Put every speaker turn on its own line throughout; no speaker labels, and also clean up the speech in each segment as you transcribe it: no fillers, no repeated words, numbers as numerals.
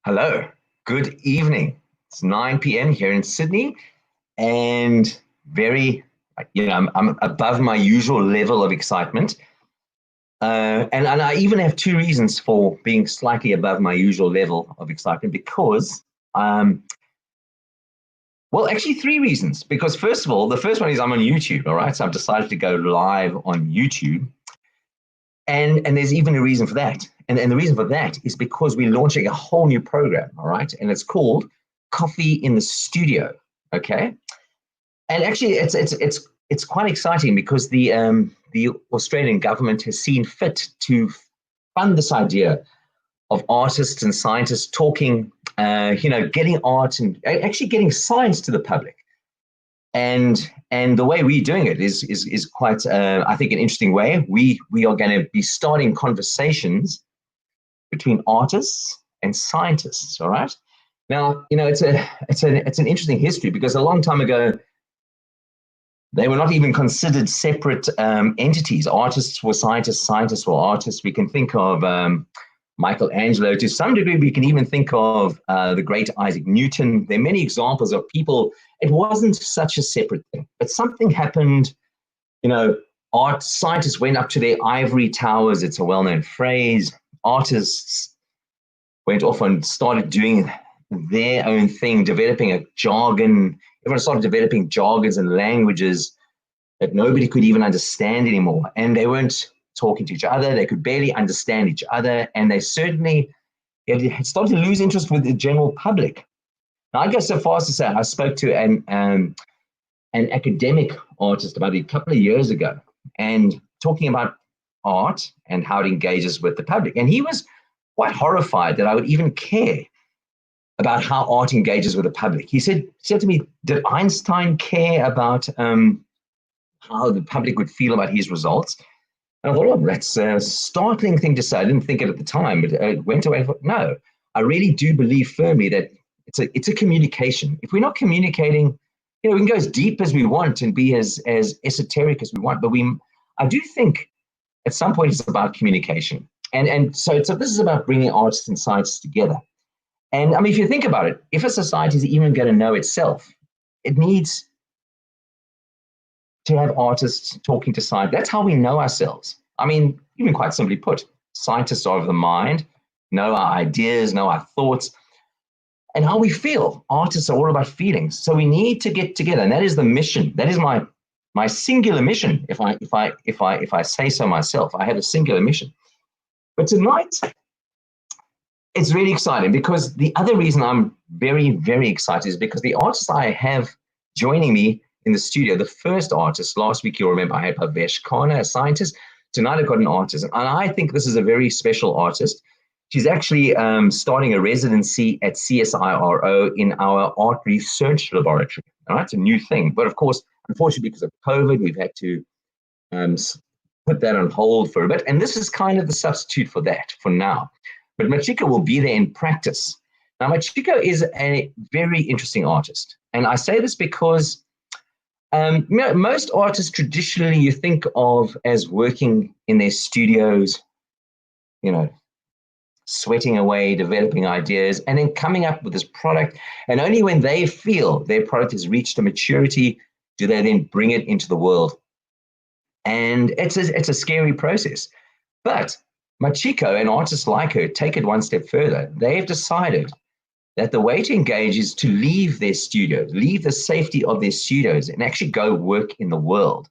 Hello, good evening. It's 9 p.m. here in Sydney, and I'm above my usual level of excitement. And I even have two reasons for being slightly above my usual level of excitement because, um, well, actually, three reasons. Because, first of all, the first one is I'm on YouTube, all right? So I've decided to go live on YouTube. And there's even a reason for that. And the reason for that is because we're launching a whole new program, all right? And it's called Coffee in the Studio, okay? And actually, it's quite exciting because the Australian government has seen fit to fund this idea of artists and scientists talking, getting art and actually getting science to the public. And the way we're doing it is quite, I think, an interesting way. We are going to be starting conversations between artists and scientists. All right. Now, it's an interesting history because a long time ago they were not even considered separate entities. Artists were scientists, scientists were artists. We can think of Michelangelo. To some degree, we can even think of the great Isaac Newton. There are many examples of people. It wasn't such a separate thing, but something happened. Art scientists went up to their ivory towers. It's a well-known phrase. Artists went off and started doing their own thing, developing a jargon. Everyone started developing jargons and languages that nobody could even understand anymore. And they weren't talking to each other. They could barely understand each other. And they certainly had started to lose interest with the general public. Now, I go so far as to say I spoke to an academic artist about a couple of years ago and talking about art and how it engages with the public. And he was quite horrified that I would even care about how art engages with the public. He said to me, did Einstein care about how the public would feel about his results? And I thought, oh, that's a startling thing to say. I didn't think it at the time, but I went away and thought, no, I really do believe firmly that it's a communication. If we're not communicating, we can go as deep as we want and be as esoteric as we want, but I do think at some point it's about communication. And so this is about bringing artists and scientists together. And I mean, if you think about it, if a society is even going to know itself, it needs to have artists talking to science. That's how we know ourselves. I mean, even quite simply put, scientists are of the mind, know our ideas, know our thoughts, and how we feel. Artists are all about feelings. So we need to get together, and that is the mission. That is my singular mission. If I say so myself, I have a singular mission. But tonight, it's really exciting because the other reason I'm very, very excited is because the artist I have joining me in the studio, the first artist, last week you'll remember I had Pavesh Khanna, a scientist. Tonight I've got an artist, and I think this is a very special artist. She's actually starting a residency at CSIRO in our art research laboratory. All right, it's a new thing. But of course, unfortunately, because of COVID, we've had to put that on hold for a bit. And this is kind of the substitute for that for now. But Machiko will be there in practice. Now, Machiko is a very interesting artist. And I say this because most artists traditionally you think of as working in their studios, sweating away, developing ideas, and then coming up with this product. And only when they feel their product has reached a maturity do they then bring it into the world. And it's a scary process. But Machiko and artists like her take it one step further. They've decided that the way to engage is to leave their studios, leave the safety of their studios, and actually go work in the world.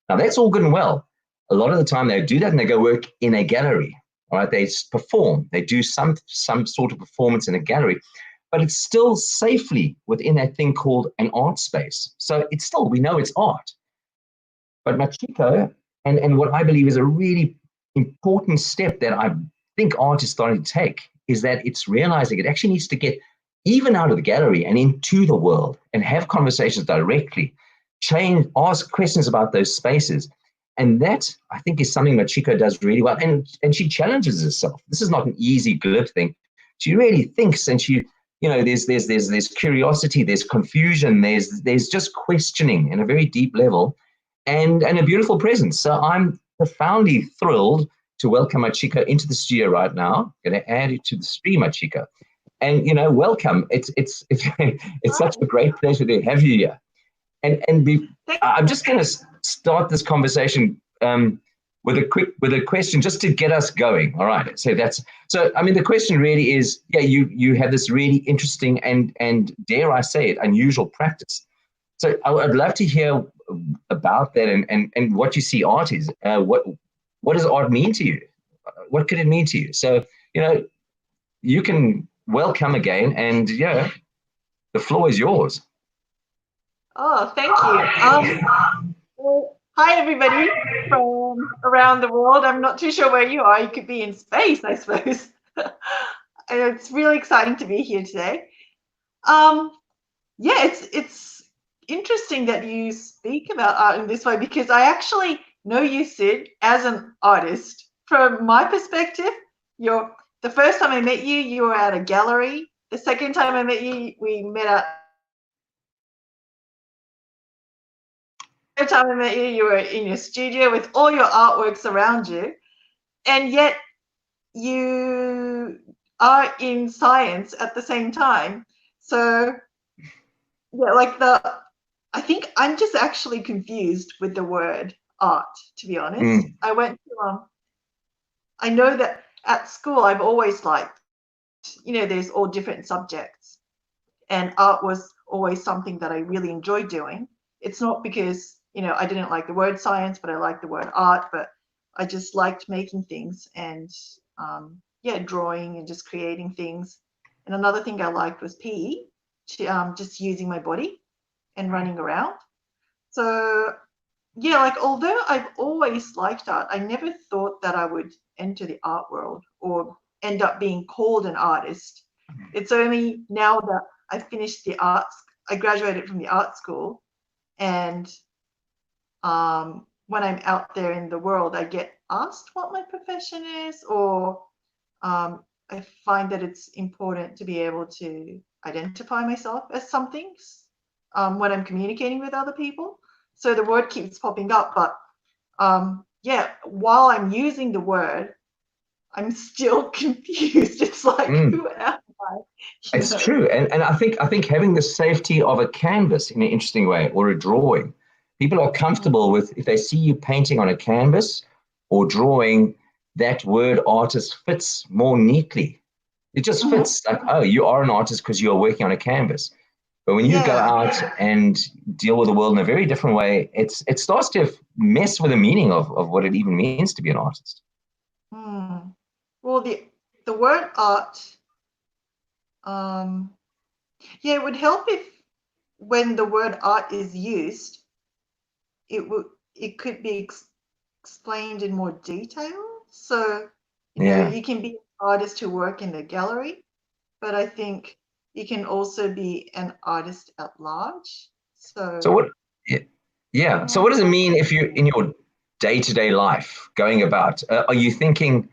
Now, that's all good and well. A lot of the time they do that and they go work in a gallery. All right, they perform, they do some sort of performance in a gallery, but it's still safely within that thing called an art space. So it's still, we know it's art. But Machiko, and what I believe is a really important step that I think art is starting to take, is that it's realizing it actually needs to get even out of the gallery and into the world and have conversations directly, ask questions about those spaces. And that, I think, is something Machiko does really well. And she challenges herself. This is not an easy, glib thing. She really thinks, and she, there's curiosity, there's confusion, there's just questioning in a very deep level, and a beautiful presence. So I'm profoundly thrilled to welcome Machiko into the studio right now. I'm going to add you to the stream, Machiko. And welcome. It's such a great pleasure to have you here. I'm just going to start this conversation with a question just to get us going. All right. So. I mean, the question really is, yeah, you have this really interesting and dare I say it, unusual practice. So I'd love to hear about that and what you see art is. What does art mean to you? What could it mean to you? So you can welcome again, and the floor is yours.
Oh, thank you. Well, hi, everybody from around the world. I'm not too sure where you are. You could be in space, I suppose. And it's really exciting to be here today. Yeah, it's interesting that you speak about art in this way because I actually know you, Sid, as an artist. From my perspective, the first time I met you, you were at a gallery. The second time I met you, we met at time I met you, you were in your studio with all your artworks around you, and yet you are in science at the same time. So, yeah, I think I'm just actually confused with the word art, to be honest. I know that at school I've always liked, there's all different subjects, and art was always something that I really enjoyed doing. It's not because I didn't like the word science, but I liked the word art. But I just liked making things and drawing and just creating things. And another thing I liked was PE, just using my body and running around. So yeah, like although I've always liked art, I never thought that I would enter the art world or end up being called an artist. It's only now that I finished I graduated from the art school, and when I'm out there in the world, I get asked what my profession is, or I find that it's important to be able to identify myself as something when I'm communicating with other people. So the word keeps popping up, but while I'm using the word, I'm still confused. It's like, who am I?
It's true, and I think having the safety of a canvas in an interesting way or a drawing, people are comfortable with if they see you painting on a canvas or drawing, that word artist fits more neatly. It just fits like, oh, you are an artist because you are working on a canvas. But when you go out and deal with the world in a very different way, it starts to mess with the meaning of what it even means to be an artist.
Well, the word art, it would help if when the word art is used, it could be explained in more detail. So, you can be an artist who work in the gallery, but I think you can also be an artist at large.
So what? Yeah. So what does it mean if you in your day-to-day life going about? Are you thinking?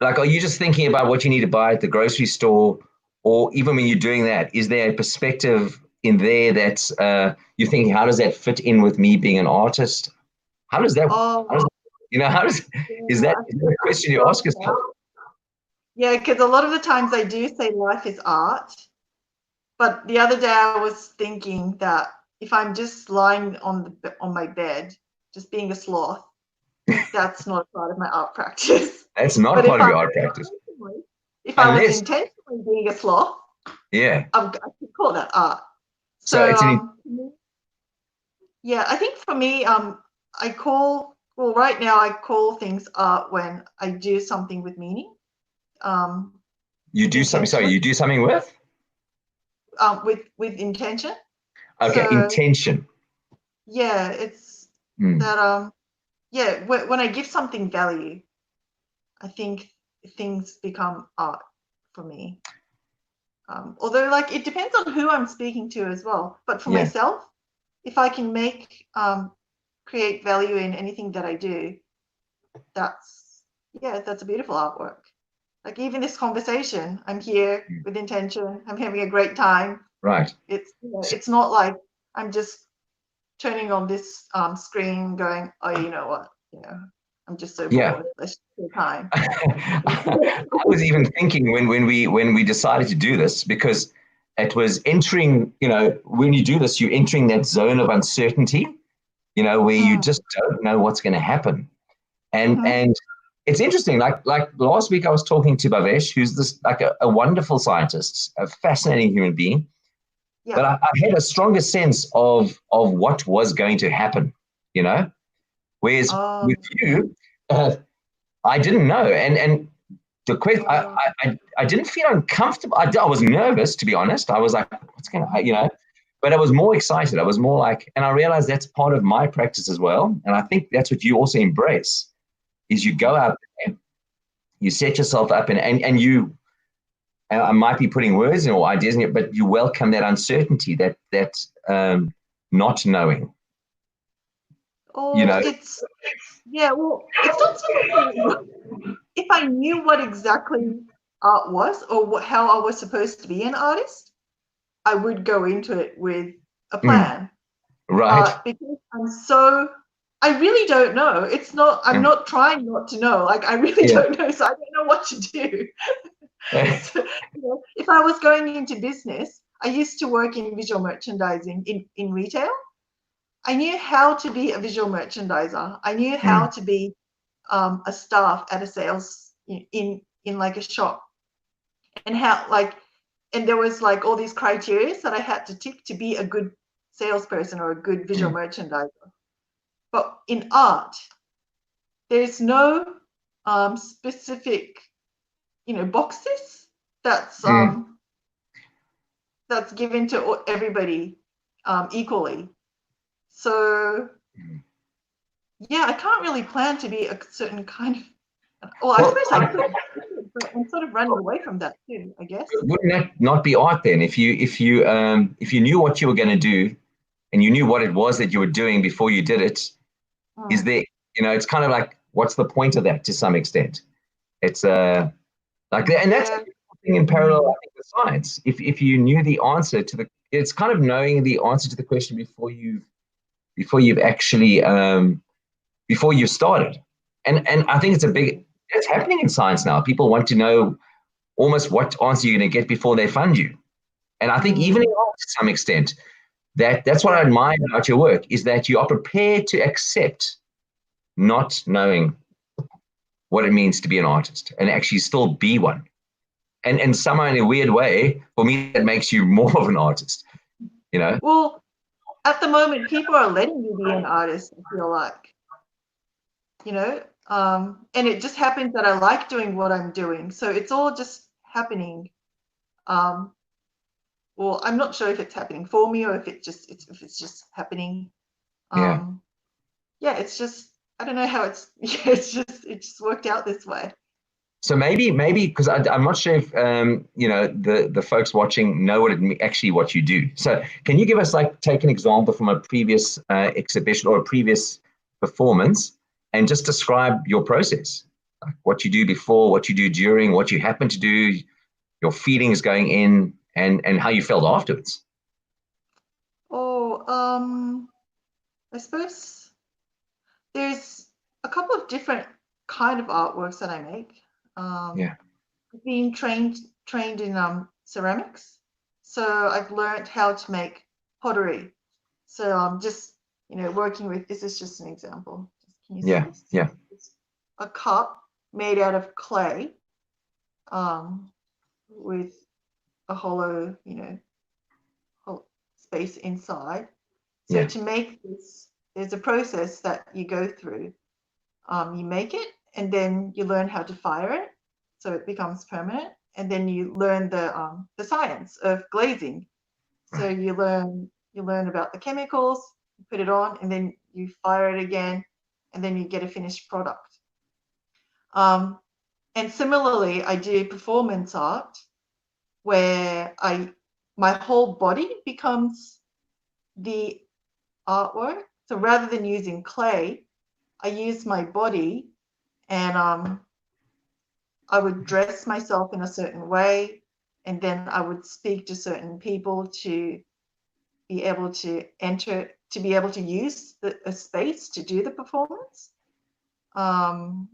Like, are you just thinking about what you need to buy at the grocery store, or even when you're doing that, is there a perspective in there that's you're thinking, how does that fit in with me being an artist? How does that, is that a question you ask yourself?
Yeah, because a lot of the times I do say life is art, but the other day I was thinking that if I'm just lying on my bed, just being a sloth, that's not part of my art practice.
That's not part of your art practice.
If I was intentionally being a sloth, I could call that art. So I think for me, right now I call things art when I do something with meaning.
You do something. Sorry, you do something with?
With intention.
Okay, so, intention.
Yeah, it's that. When I give something value, I think things become art for me. Although, like, it depends on who I'm speaking to as well. But for myself, if I can create value in anything that I do, that's a beautiful artwork. Like even this conversation, I'm here with intention. I'm having a great time.
Right.
It's not like I'm just turning on this screen, going, oh, you know what, I'm just so
Yeah.
bored. Let's just kill time.
I was even thinking when we decided to do this, because it was entering, when you do this, you're entering that zone of uncertainty, where you
Mm,
just don't know what's going to happen. And
mm-hmm.
and it's interesting. Like last week, I was talking to Bhavesh, who's this like a wonderful scientist, a fascinating human being.
Yeah.
But I had a stronger sense of what was going to happen, you know. Whereas with
Um,
you, I didn't know, and the question,
uh,
I didn't feel uncomfortable. I was nervous, to be honest. I was like, what's going to, but I was more excited. I was more like, and I realized that's part of my practice as well. And I think that's what you also embrace is you go out there, you set yourself up and you, I might be putting words in or ideas in it, but you welcome that uncertainty, that not knowing, you
oh,
know.
yeah, well, it's not so much if I knew what exactly art was or how I was supposed to be an artist, I would go into it with a
Mm,
plan.
right.
But because I really don't know. I'm not trying not to know. Like, I really
Yeah.
don't know, so I don't know what to do. So, if I was going into business, I used to work in visual merchandising in retail. I knew how to be a visual merchandiser. I knew how
Mm,
to be a staff at a sales in like a shop, and how like, and there was like all these criteria that I had to tick to be a good salesperson or a good visual
mm,
merchandiser. But in art, there's no specific, boxes that's
mm.
um, that's given to everybody equally. So yeah, I can't really plan to be a certain kind of. Well, I
Well,
suppose I could, but I'm sort of running away from that too, I guess.
wouldn't that not be art then? If you knew what you were going to do and you knew what it was that you were doing before you did it, is
Mm.
there, it's kind of like, what's the point of that to some extent? It's like, and that's
Yeah.
a thing in parallel, I think, with science. If you knew the answer to it's kind of knowing the answer to the question before you've actually before you started. And I think it's happening in science now. People want to know almost what answer you're going to get before they fund you. And I think even
Mm.
in art, to some extent, that's what I
Yeah.
admire about your work is that you are prepared to accept not knowing what it means to be an artist and actually still be one. And somehow in a weird way, for me, that makes you more of an artist, you know?
Well, at the moment, people are letting you be an artist, I feel like, and it just happens that I like doing what I'm doing. So it's all just happening. Um, well, I'm not sure if it's happening for me or if it's just happening.
Yeah.
Um, yeah, it's just, I don't know how yeah, it just worked out this way.
So maybe because I'm not sure if the folks watching know actually what you do. So can you give us take an example from a previous exhibition or a previous performance, and just describe your process, like what you do before, what you do during, what you happen to do, your feelings going in, and how you felt afterwards.
Oh, I suppose there's a couple of different kind of artworks that I make.
Yeah,
I've been trained in ceramics, so I've learned how to make pottery. So I'm just working with, this is just an example. Can you see
yeah,
this?
yeah,
It's a cup made out of clay, um, with a hollow, space inside. So
yeah,
to make this, there's a process that you go through. You make it, and then you learn how to fire it, so it becomes permanent. And then you learn the science of glazing. So
right,
you learn about the chemicals, you put it on, and then you fire it again, and then you get a finished product. Um, and similarly, I do performance art where my whole body becomes the artwork. So rather than using clay, I use my body, and I would dress myself in a certain way, and then I would speak to certain people to be able to enter, to be able to use a space to do the performance. Um,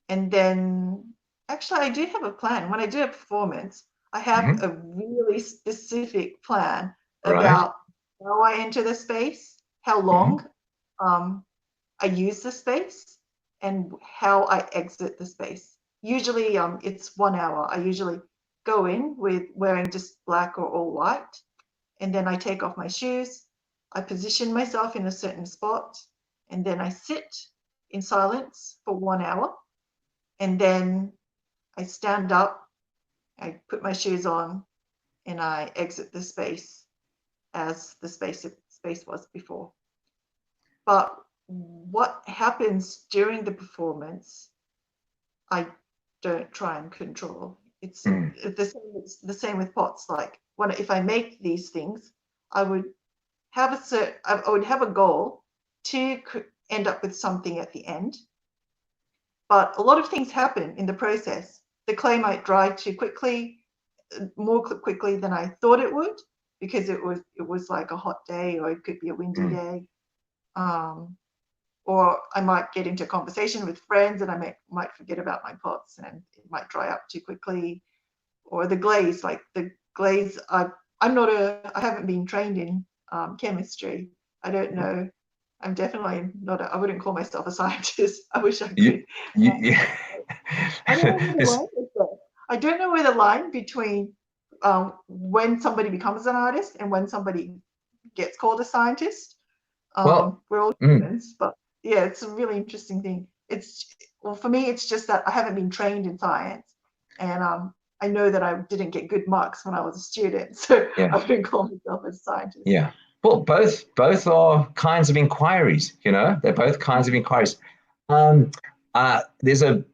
and then, actually, I do have a plan. When I do a performance, I have
Hmm.
a really specific plan
Right.
about how I enter the space, how
Hmm.
long I use the space, and how I exit the space. Usually, it's 1 hour. I usually go in with wearing just black or all white, and then I take off my shoes. I position myself in a certain spot, and then I sit in silence for 1 hour, and then I stand up, I put my shoes on, and I exit the space as the space was before. But what happens during the performance, I don't try and control.
Mm.
It's the same with pots. Like when if I make these things, I would I would have a goal to end up with something at the end. But a lot of things happen in the process. The clay might dry too quickly, more quickly than I thought it would, because it was like a hot day, or it could be a windy
Mm.
day. Um, or I might get into a conversation with friends, and I might forget about my pots, and it might dry up too quickly. Or the glaze, I haven't been trained in chemistry. I don't know. I'm definitely not. I wouldn't call myself a scientist. I wish I
You,
could.
yeah.
I don't know where the
This,
line is there. I don't know where the line between when somebody becomes an artist and when somebody gets called a scientist.
well,
We're all
mm,
humans, but yeah, it's a really interesting thing. Well, for me, it's just that I haven't been trained in science, and I know that I didn't get good marks when I was a student, so
yeah,
I wouldn't call myself a scientist.
yeah. Well, both are kinds of inquiries. They're both kinds of inquiries. Um, there's a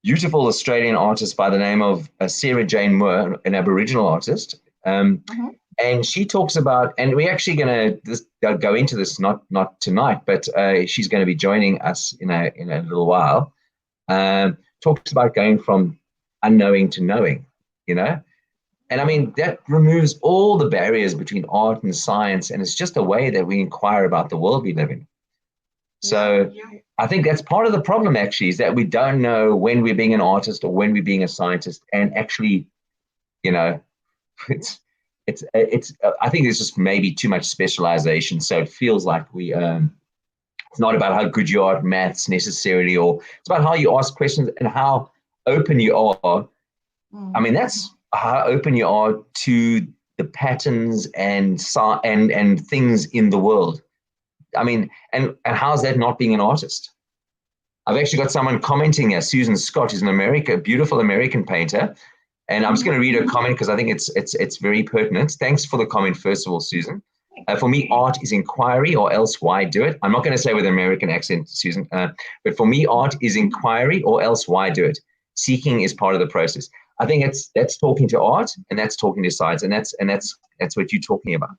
beautiful Australian artist by the name of Sarah Jane Moore, an Aboriginal artist.
Mhm.
And she talks about, and we're actually going to go into this not tonight, but she's going to be joining us in a little while. Talks about going from unknowing to knowing, you know, and I mean that removes all the barriers between art and science, and it's just a way that we inquire about the world we live in.
Yeah,
So I think that's part of the problem actually, is that we don't know when we're being an artist or when we're being a scientist, and actually, you know, it's it's I think there's just maybe too much specialization, so it feels like it's not about how good you are at maths necessarily, or it's about how you ask questions and how open you are. I
mm,
mean, that's how open you are to the patterns and things in the world. I mean, and how's that not being an artist? I've actually got someone commenting here, Susan Scott, who's a beautiful American painter. And I'm just going
mhm.
to read a comment because I think it's very pertinent. Thanks for the comment, first of all, Susan. For me, art is inquiry, or else why do it? I'm not going to say with an American accent, Susan, but for me, art is inquiry, or else why do it? Seeking is part of the process. I think that's talking to art, and that's talking to science, and that's what you're talking about.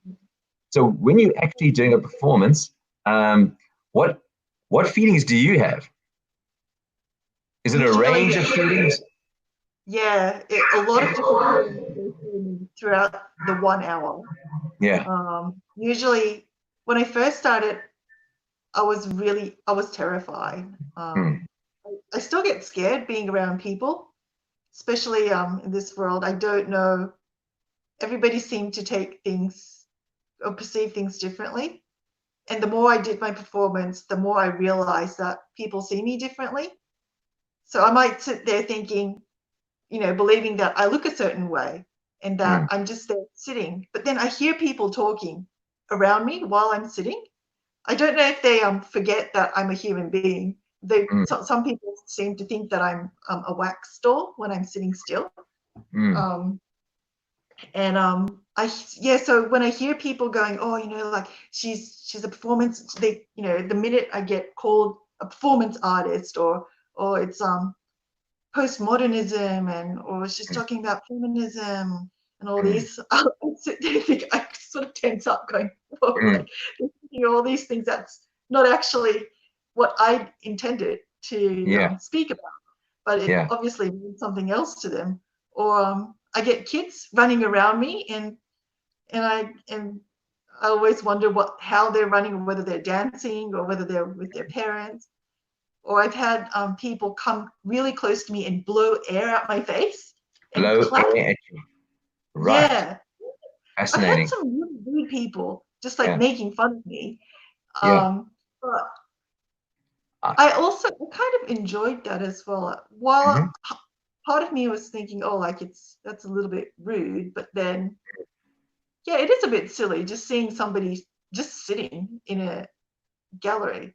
So when you're actually doing a performance, um, what what feelings do you have? Is it a
Usually,
range of feelings?
yeah, a lot of different feelings go through me throughout the 1 hour.
Yeah.
Usually, when I first started, I was terrified.
Mm,
I still get scared being around people, especially in this world. I don't know. Everybody seemed to take things or perceive things differently. And the more I did my performance, the more I realized that people see me differently. So I might sit there thinking, believing that I look a certain way and that
mm,
I'm just there sitting. But then I hear people talking around me while I'm sitting. I don't know if they forget that I'm a human being.
mm,
Some people seem to think that I'm a wax doll when I'm sitting still.
mm,
Um, and I yeah, so when I hear people going, oh, like she's a performance, the minute I get called a performance artist, or it's postmodernism, or she's
mm,
talking about feminism and all
mm,
these, I sit there and think, I sort of tense up going, whoa,
mm.
like thinking all these things that's not actually what I intended to
Yeah,
speak about, but it
yeah.
obviously means something else to them. Or I get kids running around me, and I always wonder how they're running, or whether they're dancing or whether they're with their parents. or I've had people come really close to me and blow air out my face and
Blow
clap.
air at you. Right.
Yeah, I've had
Fascinating.
some really rude people just like
Yeah.
making fun of me.
Yeah.
But
Uh,
I also kind of enjoyed that as well. While
mhm.
part of me was thinking, oh, like that's a little bit rude, but then yeah, it is a bit silly just seeing somebody just sitting in a gallery.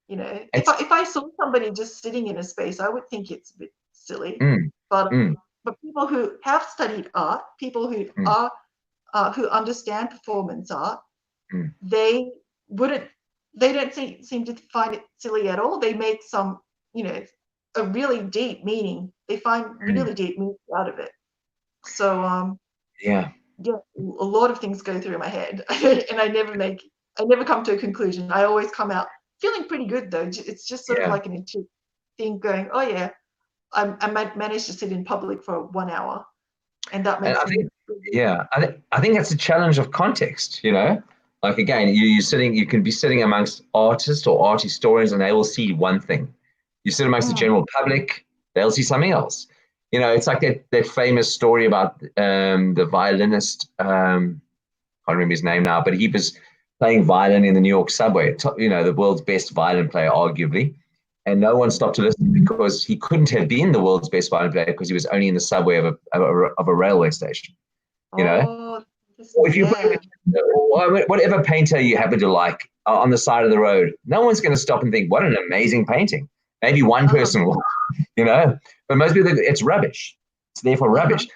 You know, if
It's
I saw somebody just sitting in a space, I would think it's a bit silly.
mm,
But
mm,
people who have studied art, people who
mm,
are who understand performance art,
mm,
they wouldn't. They don't seem to find it silly at all. They make some, you know, a really deep meaning. They find
mm.
really deep meaning out of it. So
Yeah.
yeah, a lot of things go through my head, and I never come to a conclusion. I always come out feeling pretty good though. It's just sort of
Yeah.
like an intuitive thing going, oh yeah, managed to sit in public for 1 hour, and that
And
makes
I
me
think, yeah, I think that's a challenge of context, you know? Like again, you can be sitting amongst artists or art historians and they will see one thing. You sit amongst the
mm,
general public, they'll see something else. You know, it's like that famous story about the violinist, can't remember his name now, but he was playing violin in the New York subway, you know, the world's best violin player, arguably. And no one stopped to listen because he couldn't have been the world's best violin player because he was only in the subway of a railway station, you know?
oh,
Or if you put
yeah,
whatever painter you happen to like on the side of the road, no one's going to stop and think, what an amazing painting. Maybe one
uh-huh,
person will, you know, but most people, it's rubbish. It's therefore
uh-huh,
rubbish.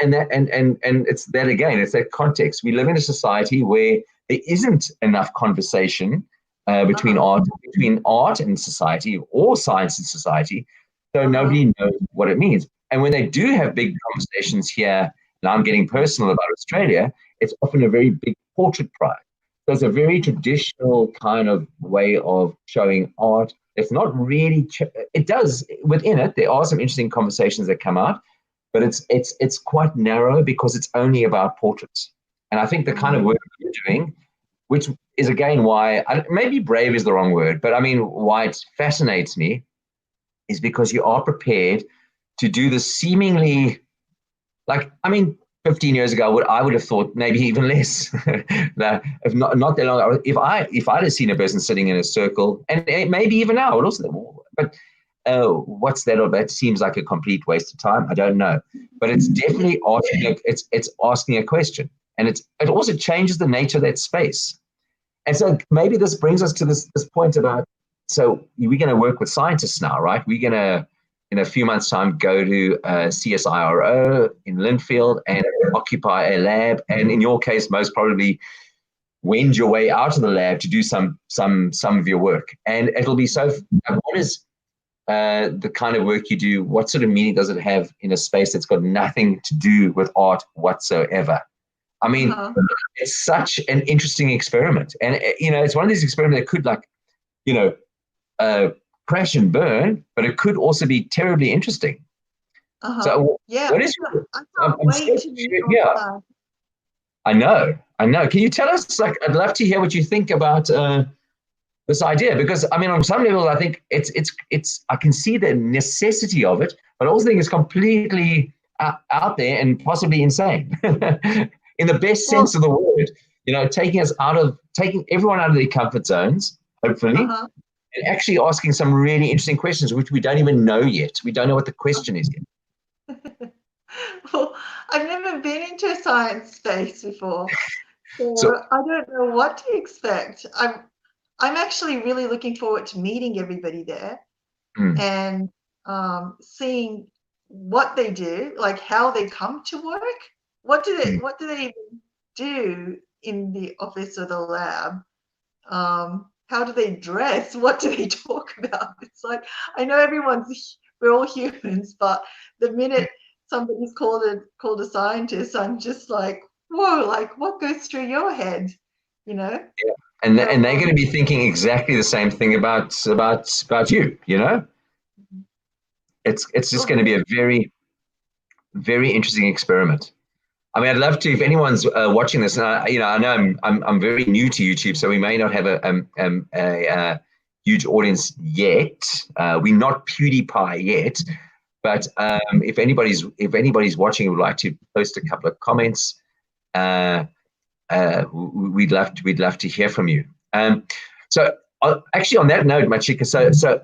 And it's that again, it's that context. We live in a society where there isn't enough conversation
uh-huh,
between art and society or science and society. So
uh-huh,
nobody knows what it means. And when they do have big conversations here, and I'm getting personal about Australia, it's often a very big portrait prize. So it's a very
mhm,
traditional kind of way of showing art. It's not really, it does, within it, there are some interesting conversations that come out, but it's quite narrow because it's only about portraits. And I think the kind of
mm,
work you're doing, which is again why, maybe brave is the wrong word, but I mean, why it fascinates me is because you are prepared to do the seemingly, like, I mean, 15 years ago, I would have thought maybe even less. That if not that long, if I'd have seen a person sitting in a circle, and maybe even now, but what's that about? That seems like a complete waste of time. I don't know, but it's
yeah,
definitely asking. It's asking a question, and it also changes the nature of that space. And so maybe this brings us to this point about, so we're going to work with scientists now, right? We're going to, in a few months' time, go to CSIRO in Linfield and occupy a lab. And in your case, most probably wend your way out of the lab to do some of your work. And it'll be so. What is the kind of work you do? What sort of meaning does it have in a space that's got nothing to do with art whatsoever? I mean,
uh-huh,
it's such an interesting experiment, and you know, it's one of these experiments that could, like, you know, uh, crash and burn, but it could also be terribly interesting.
uh-huh,
So,
yeah.
what is your?
I can't
I'm
wait
scared.
to meet all
Yeah,
the time.
I know, I know. Can you tell us? Like, I'd love to hear what you think about this idea because, I mean, on some level, I think it's. I can see the necessity of it, but I also think it's completely out there and possibly insane. In the best sense
Well,
of the word, you know, taking everyone out of their comfort zones, hopefully,
uh-huh.
and actually asking some really interesting questions, which we don't even know yet. We don't know what the question is yet.
Well, I've never been into a science space before,
So,
so I don't know what to expect. I'm actually really looking forward to meeting everybody there
mm,
and seeing what they do, like how they come to work.
mm,
What do they even do in the office or the lab? How do they dress? What do they talk about? It's like I know we're all humans, but the minute somebody's called a scientist, I'm just like, whoa, like what goes through your head, you know?
yeah. And
So
they're going to be thinking exactly the same thing about you. You know, it's just
it'll
going to
be
be a very interesting experiment. I mean, I'd love to, if anyone's watching this, and you know, I know I'm very new to YouTube, so we may not have a huge audience yet. We're not PewDiePie yet, but if anybody's watching and would like to post a couple of comments, we'd love to hear from you. So actually, on that note, Machiko, so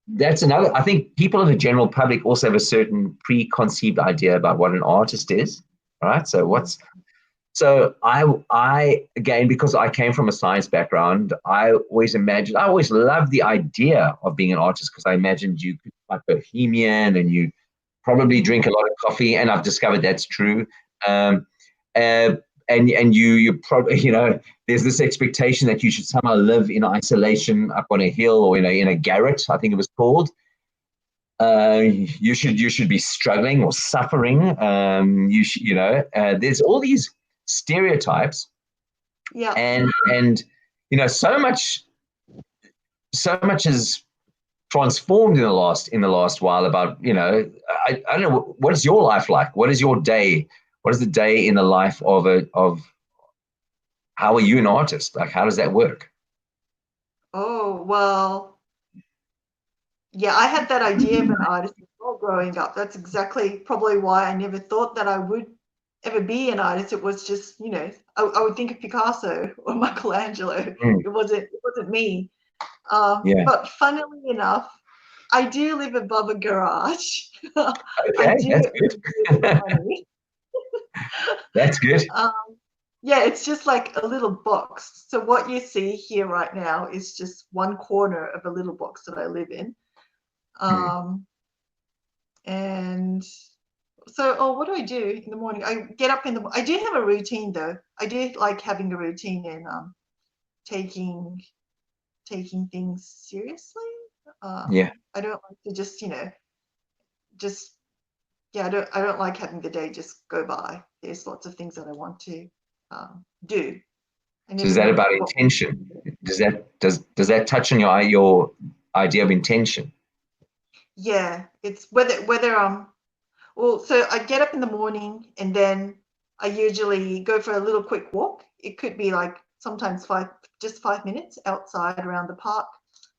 that's another. I think people in the general public also have a certain preconceived idea about what an artist is, right? So I again, because I came from a science background, I always loved the idea of being an artist, because I imagined you could be like bohemian and you probably drink a lot of coffee, and I've discovered that's true. And you probably, there's this expectation that you should somehow live in isolation up on a hill, or in a garret, I think it was called. You should be struggling or suffering. There's all these stereotypes.
Yeah.
And so much has transformed in the last while about, I don't know, what is your life like? What is your day? What is the day in the life of how are you an artist? Like, how does that work?
Oh, well, yeah, I had that idea of an artist as well growing up. That's exactly probably why I never thought that I would ever be an artist. It was just, I would think of Picasso or Michelangelo. It wasn't me.
Yeah.
But funnily enough, I do live above a garage.
Okay, that's good. That's good.
Yeah, it's just like a little box. So what you see here right now is just one corner of a little box that I live in. And so, what do I do in the morning? I get up I do have a routine though. I do like having a routine and taking things seriously.
Yeah.
I don't like to just, I don't like having the day just go by. There's lots of things that I want to do.
So is that about intention? Does that touch on your idea of intention?
Yeah, it's whether well, so I get up in the morning and then I usually go for a little quick walk. It could be like sometimes 5 minutes outside around the park,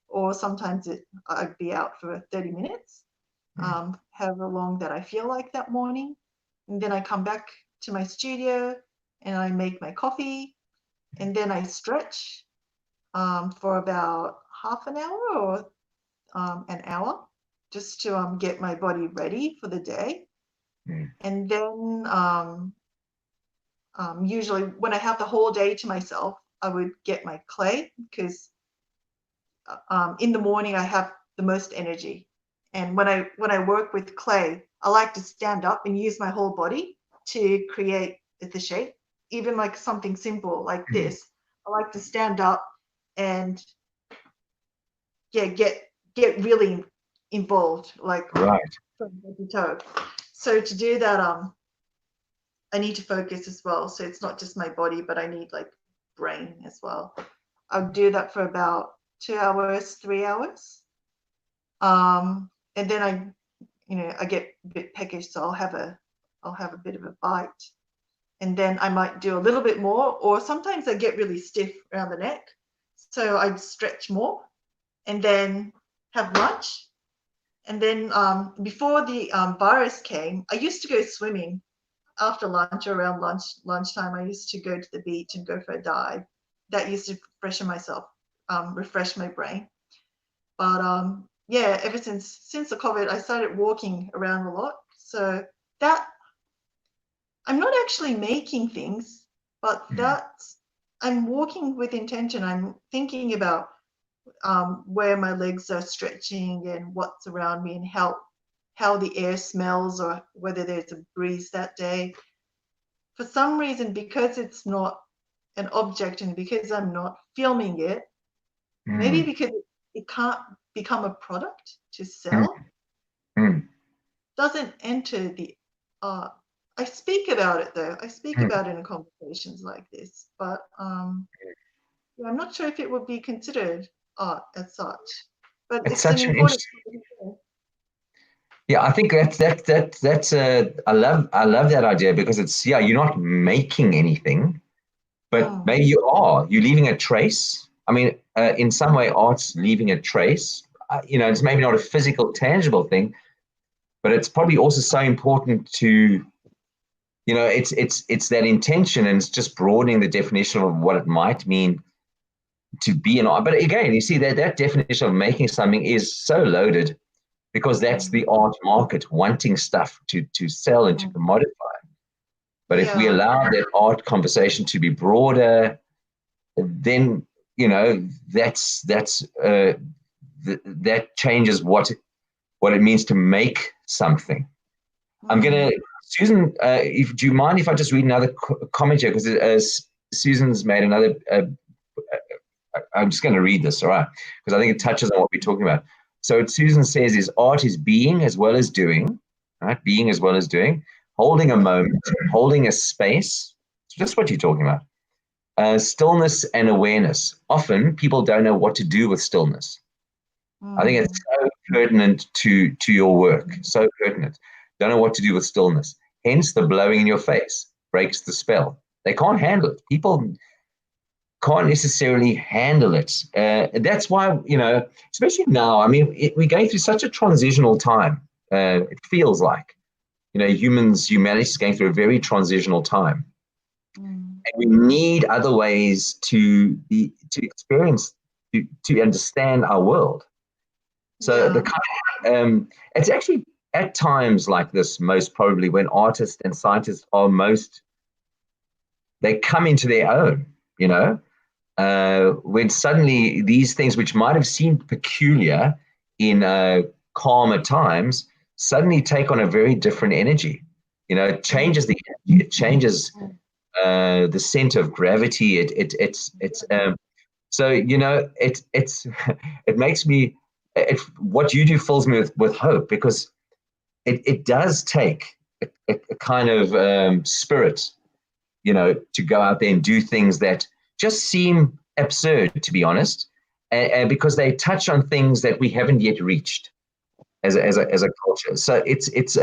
or sometimes I'd be out for 30 minutes, however long that I feel like that morning. And then I come back to my studio and I make my coffee, and then I stretch for about half an hour or an hour, just to get my body ready for the day. And then usually when I have the whole day to myself, I would get my clay, because in the morning I have the most energy. And when I work with clay, I like to stand up and use my whole body to create the shape. Even like something simple like this, I like to stand up and get really involved, like
right,
from head to toe. So to do that, I need to focus as well. So it's not just my body, but I need like brain as well. I'll do that for about 2 hours, 3 hours. And then I get a bit peckish, so I'll have a bit of a bite. And then I might do a little bit more, or sometimes I get really stiff around the neck. So I'd stretch more and then have lunch. And then before the virus came, I used to go swimming after lunch, or around lunchtime. I used to go to the beach and go for a dive. That used to refresh my brain. But yeah, ever since the COVID, I started walking around a lot. So that I'm not actually making things, but I'm walking with intention. I'm thinking about where my legs are stretching and what's around me, and how the air smells, or whether there's a breeze that day. For some reason, because it's not an object and because I'm not filming it, maybe because it can't become a product to sell, doesn't enter the art. I speak about it though. I speak about it in conversations like this, but I'm not sure if it would be considered art as such. But it's
such
an important.
Yeah, I think that's I love that idea, because it's, you're not making anything, but maybe you're leaving a trace. I mean, in some way, art's leaving a trace. It's maybe not a physical, tangible thing, but it's probably also so important to, it's that intention, and it's just broadening the definition of what it might mean to be an art. But again, you see that definition of making something is so loaded, because that's the art market wanting stuff to sell and to commodify. But if we allow that art conversation to be broader, then that changes what it means to make something. I'm gonna, Susan, do you mind if I just read another comment here, because Susan's made another. I'm just going to read this, all right, because I think it touches on what we're talking about. So what Susan says is, art is being as well as doing, right? Being as well as doing, holding a moment, holding a space. It's just what you're talking about. Stillness and awareness. Often people don't know what to do with stillness. I think it's so pertinent to your work, so pertinent. Don't know what to do with stillness. Hence the blowing in your face breaks the spell. They can't handle it. People can't necessarily handle it. That's why, especially now, I mean, we're going through such a transitional time. It feels like, humanity is going through a very transitional time. And we need other ways to experience, to understand our world. So it's actually at times like this, most probably, when artists and scientists are they come into their own, when suddenly these things which might have seemed peculiar in calmer times suddenly take on a very different energy. It changes the energy, it changes the center of gravity. So it makes me, what you do fills me with hope, because it does take a kind of spirit, to go out there and do things that just seem absurd, to be honest, and because they touch on things that we haven't yet reached as a culture. So it's it's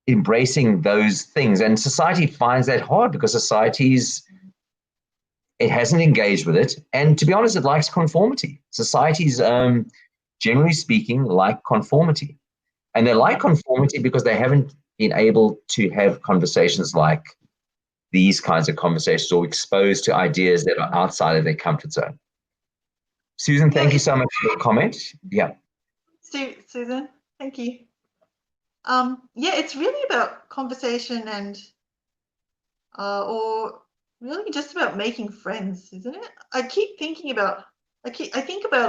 embracing those things, and society finds that hard, because it hasn't engaged with it, and to be honest, it likes conformity. Societies, generally speaking, like conformity, and they like conformity because they haven't been able to have conversations like these kinds of conversations, or exposed to ideas that are outside of their comfort zone. Susan, thank you so much for your comment. Yeah.
Susan, thank you. It's really about conversation and, or really just about making friends, isn't it? I think about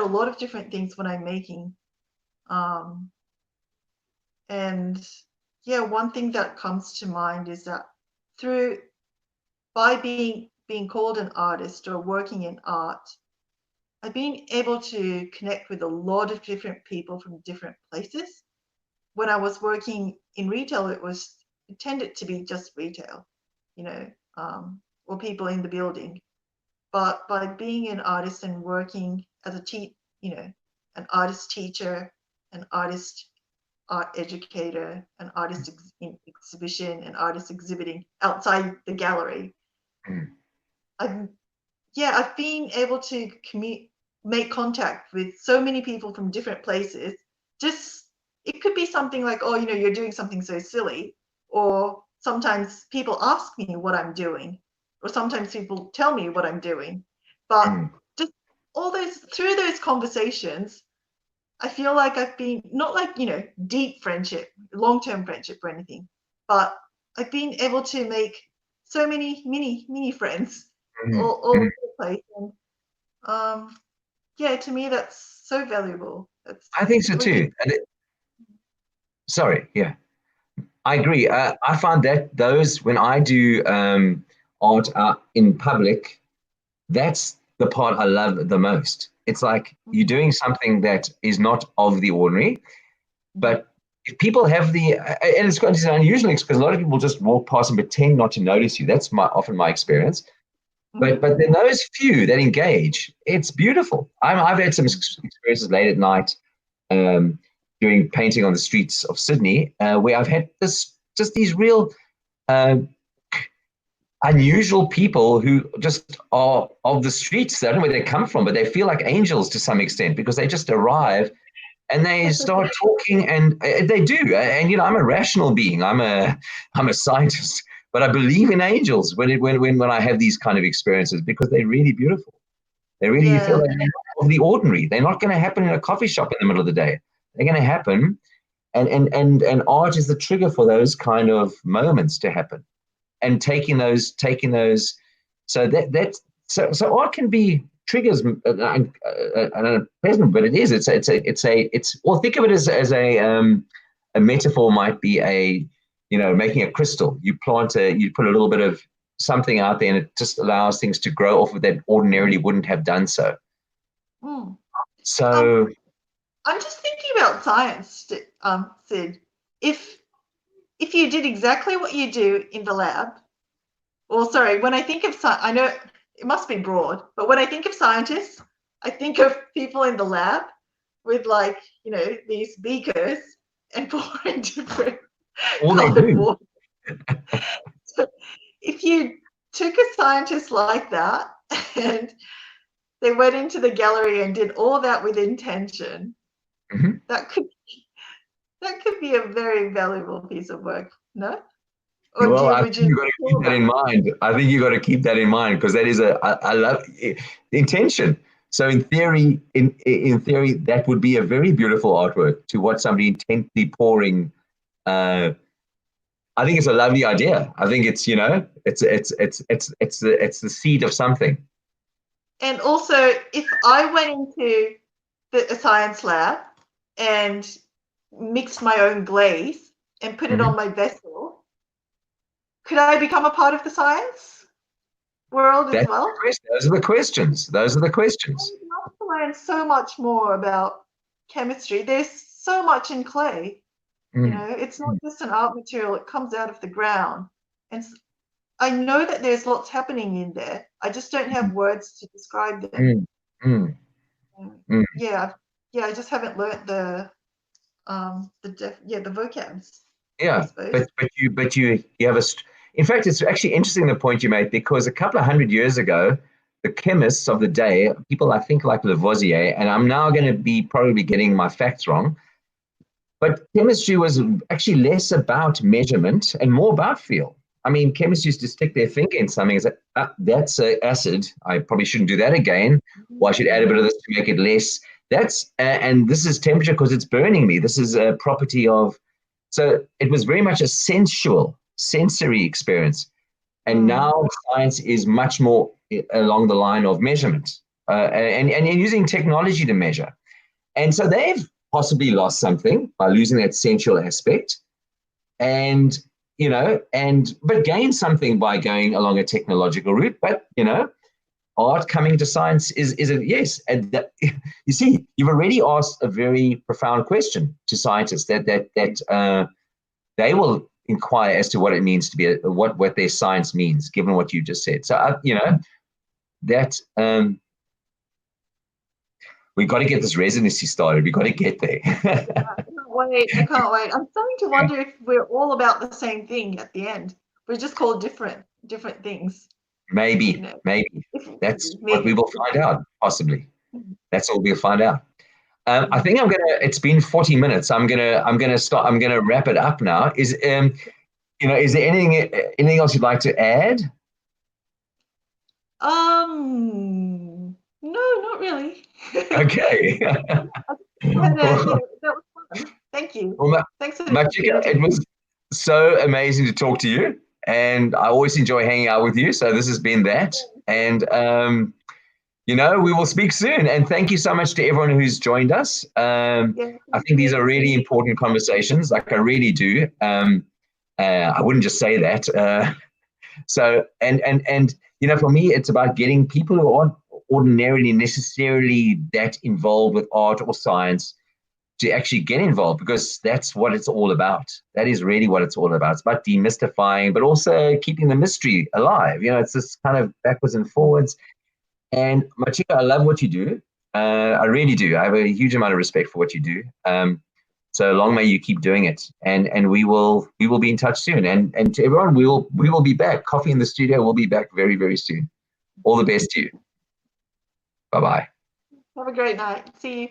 a lot of different things when I'm making. And one thing that comes to mind is that by being called an artist or working in art, I've been able to connect with a lot of different people from different places. When I was working in retail, it tended to be just retail, or people in the building. But by being an artist and working as an artist teacher, an artist art educator, an artist in exhibition, an artist exhibiting outside the gallery, I've been able to make contact with so many people from different places. Just, it could be something like, oh, you're doing something so silly, or sometimes people ask me what I'm doing, or sometimes people tell me what I'm doing. But just through those conversations, I feel like I've been, not like, deep friendship, long-term friendship or anything, but I've been able to make so many mini friends all over the place. And to me, that's so valuable.
I think so too. Sorry, yeah, I agree. I find that when I do art in public, that's the part I love the most. It's like you're doing something that is not of the ordinary, but if people have and it's quite unusual, because a lot of people just walk past and pretend not to notice you. That's often my experience. But then those few that engage, it's beautiful. I've had some experiences late at night, doing painting on the streets of Sydney, where I've had these real, unusual people who just are of the streets. I don't know where they come from, but they feel like angels to some extent because they just arrive and they start talking, and they do. And you know, I'm a rational being. I'm a scientist, but I believe in angels when I have these kind of experiences because they're really beautiful. They really you feel
Yeah,
like they're not of the ordinary. They're not going to happen in a coffee shop in the middle of the day. They're going to happen, and art is the trigger for those kind of moments to happen. And taking those, so so art can be triggers, pleasant, but it is. It's well, think of it as a metaphor might be a, you know, making a crystal. You put a little bit of something out there, and it just allows things to grow off of that ordinarily wouldn't have done so.
mm. um,
So
I'm just thinking about science, Sid. If if you did exactly what you do in the lab, or sorry, when I think of science, I know it must be broad, but when I think of scientists, I think of people in the lab with, like, you know, these beakers and pouring different
all they
colored
do,
water. So if you took a scientist like that and they went into the gallery and did all that with intention,
mhm.
that could be a very valuable piece of work, no? Or
Well, I
would
think
you
you got to keep
kill
that
that?
in mind. I think you got to keep that in mind because that is I love intention. So in theory, that would be a very beautiful artwork to watch somebody intently pouring. Uh, I think it's a lovely idea. I think it's, you know, it's the seed of something.
And also, if I went into a science lab and mixed my own glaze and put it
Mhm.
on my vessel, could I become a part of the science world as
That's the
well?
question. Those are the questions. Those are the
I
questions.
would love to learn so much more about chemistry. There's so much in clay. You
Mm,
know, it's not just an art material, it comes out of the ground. And I know that there's lots happening in there. I just don't have words to describe them.
mm, mm,
Mm.
mm.
Yeah, yeah, I just haven't learnt the vocabs, I
Yeah,
suppose.
but you have in fact, it's actually interesting the point you made because a couple of hundred years ago, the chemists of the day, people I think like Lavoisier, and I'm now going to be probably getting my facts wrong, but chemistry was actually less about measurement and more about feel. I mean, chemists used to stick their finger in something and say, ah, that's acid. I probably shouldn't do that again. Or I should add a bit of this to make it less. And this is temperature because it's burning me. This is a property of, so it was very much a sensory experience. And
Mm.
now science is much more along the line of measurement and using technology to measure. And so they've possibly lost something by losing that sensual aspect, and but gained something by going along a technological route. But art coming to science is a yes. And that, you see, you've already asked a very profound question to scientists that they will inquire as to what it means to be what their science means, given what you just said. So that we got to get this residency started. We got to get there.
I can't wait. I can't wait. I'm starting to wonder if we're all about the same thing at the end. We're just called different things, you
Maybe,
know.
maybe. That's what we
Maybe.
will find out, possibly. That's all we'll find out. I
Mm.
think it's been 40 minutes. I'm gonna wrap it up now. Is there anything else you'd like to add?
No, not really.
Okay.
That was fun. Thank you.
Well,
Thanks for the
Machiko,
opportunity.
it was so amazing to talk to you, and I always enjoy hanging out with you. So this has been that, and we will speak soon. And thank you so much to everyone who's joined us.
Yeah,
I
thank
think these
you.
are really important conversations. Like I really do. I wouldn't just say that. So for me, it's about getting people who aren't ordinarily necessarily that involved with art or science to actually get involved, because that's what it's all about. That is really what it's all about. It's about demystifying, but also keeping the mystery alive. It's this kind of backwards and forwards. And Machiko, I love what you do. I really do. I have a huge amount of respect for what you do. So long may you keep doing it, and we will be in touch soon. And to everyone, we will be back. Coffee in the Studio will be back very, very soon. All the best to you. Bye bye.
Have a great night. See you.